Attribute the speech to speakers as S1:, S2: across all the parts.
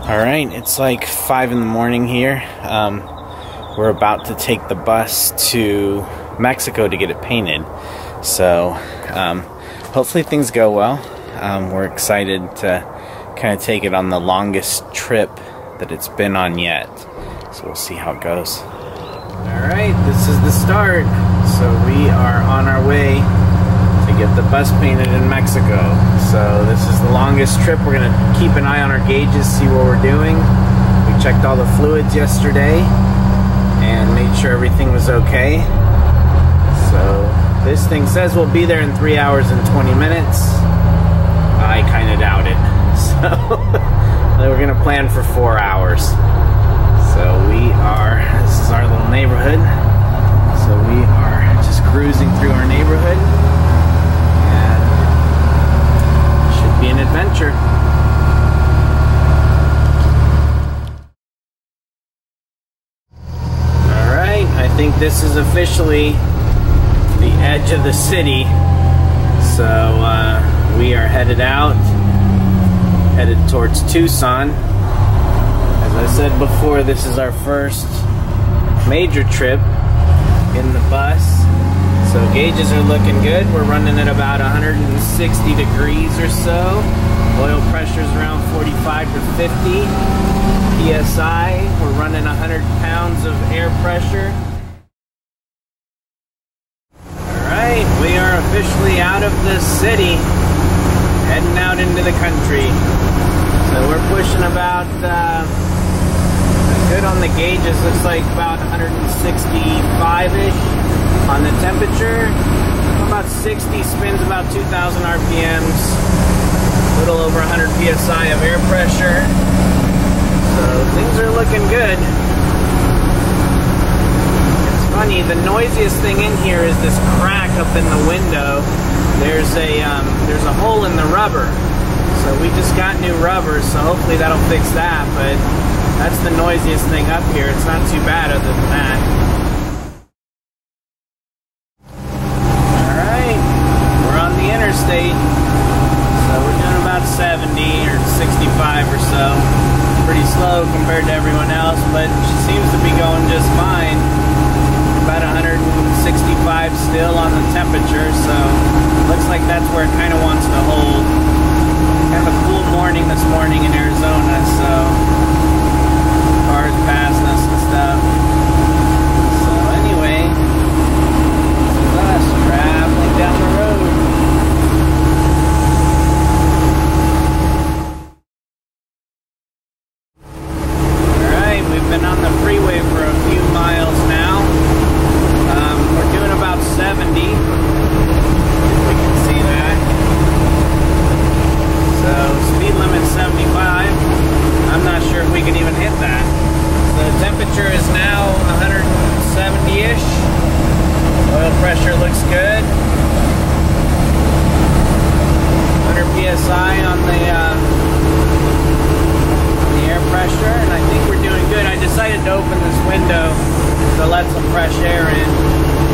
S1: Alright, it's like 5 in the morning here. We're about to take the bus to Mexico to get it painted. So, hopefully things go well. We're excited to kind of take it on the longest trip that it's been on yet. So we'll see how it goes. Alright, this is the start. So we are on our way to get the bus painted in Mexico. So this is the longest trip. We're going to keep an eye on our gauges, see what we're doing. We checked all the fluids yesterday and made sure everything was okay. So this thing says we'll be there in 3 hours and 20 minutes. I kind of doubt it. So we're going to plan for 4 hours. So this is our little neighborhood. So we are just cruising through our neighborhood. Be an adventure. Alright, I think this is officially the edge of the city. So we are headed towards Tucson. As I said before, this is our first major trip in the bus. So gauges are looking good. We're running at about 160 degrees or so. Oil pressure's around 45 to 50 PSI. We're running 100 pounds of air pressure. Alright, we are officially out of the city, heading out into the country. So we're pushing about, good on the gauges, looks like about 165-ish. On the temperature, about 60, spins about 2,000 RPMs, a little over 100 PSI of air pressure. So things are looking good. It's funny, the noisiest thing in here is this crack up in the window. There's a hole in the rubber. So we just got new rubber, so hopefully that'll fix that, but that's the noisiest thing up here. It's not too bad other than that. Interstate, so we're doing about 70 or 65 or so. Pretty slow compared to everyone else, but she seems to be going just fine. About 165 still on the temperature, so looks like that's where it kind of wants to hold. Kind of a cool morning this morning in Arizona, so cars passing us and stuff. So anyway, this is us traveling down the road. Been on the freeway for a few miles now. We're doing about 70, if we can see that. So speed limit 75. I'm not sure if we can even hit that. The temperature is now 170-ish. Oil pressure looks good. 100 PSI on the air pressure, and I think we're doing good. I decided to open this window to let some fresh air in.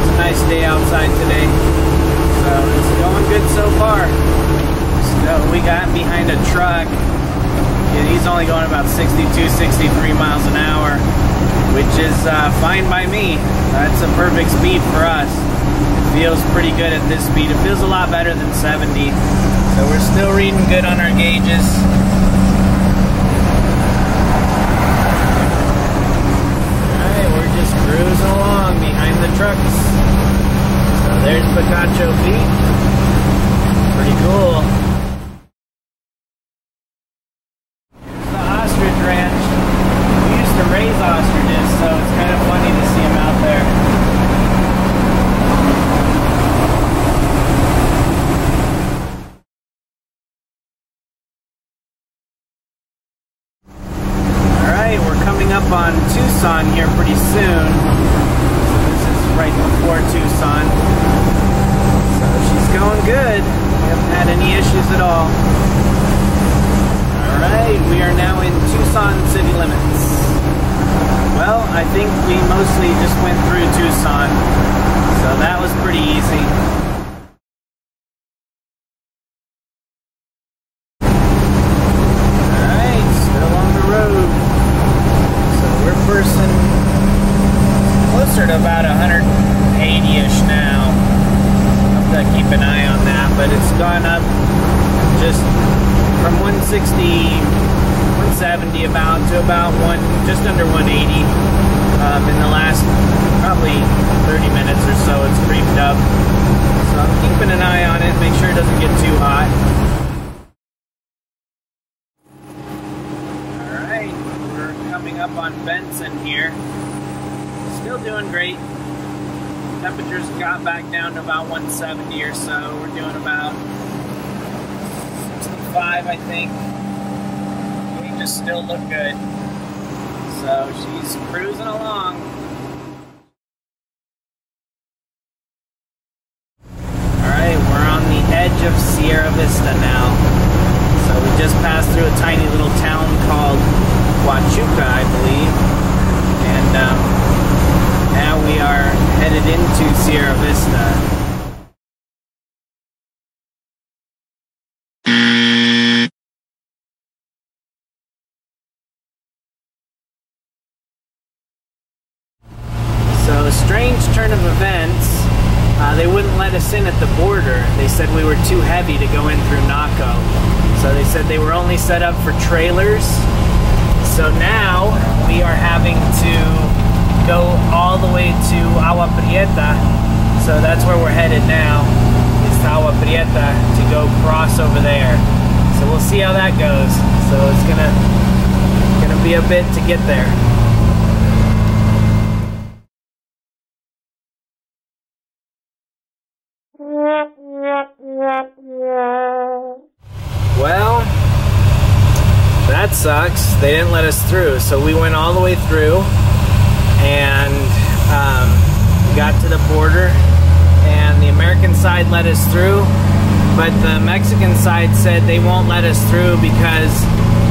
S1: It's a nice day outside today, so it's going good so far. So we got behind a truck. Yeah, he's only going about 62, 63 miles an hour, which is fine by me. That's a perfect speed for us. It feels pretty good at this speed. It feels a lot better than 70, so we're still reading good on our gauges. Just cruising along behind the trucks. So there's Picacho Peak. Pretty cool. Here's the ostrich ranch. We used to raise ostriches, so it's kind of funny to see them out there. Up on Tucson here pretty soon. So this is right before Tucson. So she's going good. We haven't had any issues at all. Alright, we are now in Tucson city limits. Well, I think we mostly just went through Tucson. So that was pretty easy. Alright, still on the road. but it's gone up just from 160, 170 about to about just under 180 in the last probably 30 minutes or so. It's creeped up, so I'm keeping an eye on it, make sure it doesn't get too hot. Alright, we're coming up on Benson here. Still doing great. Temperatures got back down to about 170 or so. We're doing about 65, I think. Just still look good. So she's cruising along. Alright, we're on the edge of Sierra Vista now. So we just passed through a tiny little town called Huachuca, I believe. And now we are headed into Sierra Vista. So, a strange turn of events. They wouldn't let us in at the border. They said we were too heavy to go in through Naco. So they said they were only set up for trailers. So now we are having to go all the way to Agua Prieta. So that's where we're headed now, is to Agua Prieta, to go cross over there. So we'll see how that goes. So it's gonna be a bit to get there. Well, that sucks. They didn't let us through, so we went all the way through and got to the border, and the American side let us through, but the Mexican side said they won't let us through because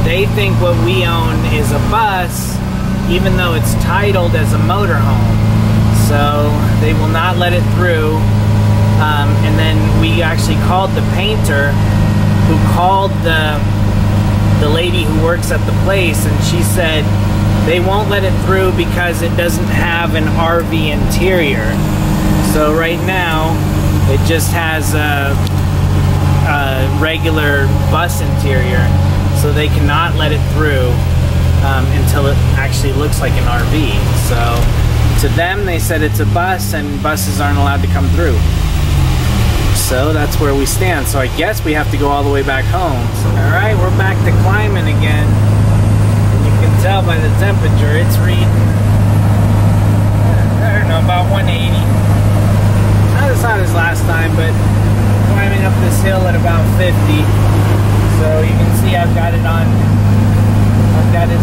S1: they think what we own is a bus, even though it's titled as a motorhome. So they will not let it through. And then we actually called the painter, who called the lady who works at the place, and she said they won't let it through because it doesn't have an RV interior. So right now it just has a regular bus interior, so they cannot let it through until it actually looks like an RV. So to them, they said it's a bus and buses aren't allowed to come through. So that's where we stand. So I guess we have to go all the way back home. So, alright, we're back to climbing again. And you can tell by the temperature, it's reading, I don't know, about 180. Not as hot as last time, but climbing up this hill at about 50. So you can see I've got it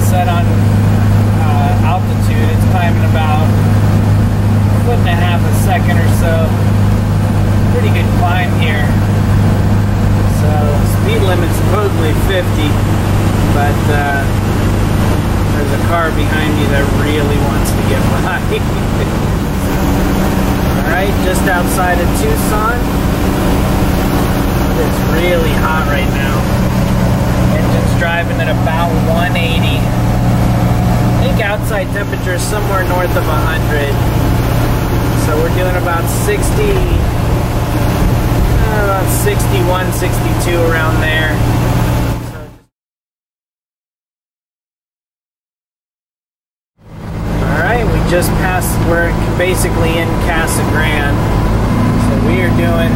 S1: set on altitude. It's climbing about a foot and a half a second or so. Pretty good climb here. So speed limit's supposedly 50, but there's a car behind me that really wants to get by. Alright, just outside of Tucson. It's really hot right now. Engine's driving at about 180. I think outside temperature is somewhere north of 100. So we're doing about 61, 62 around there. Alright, we just passed, we're basically in Casa Grande. So we are doing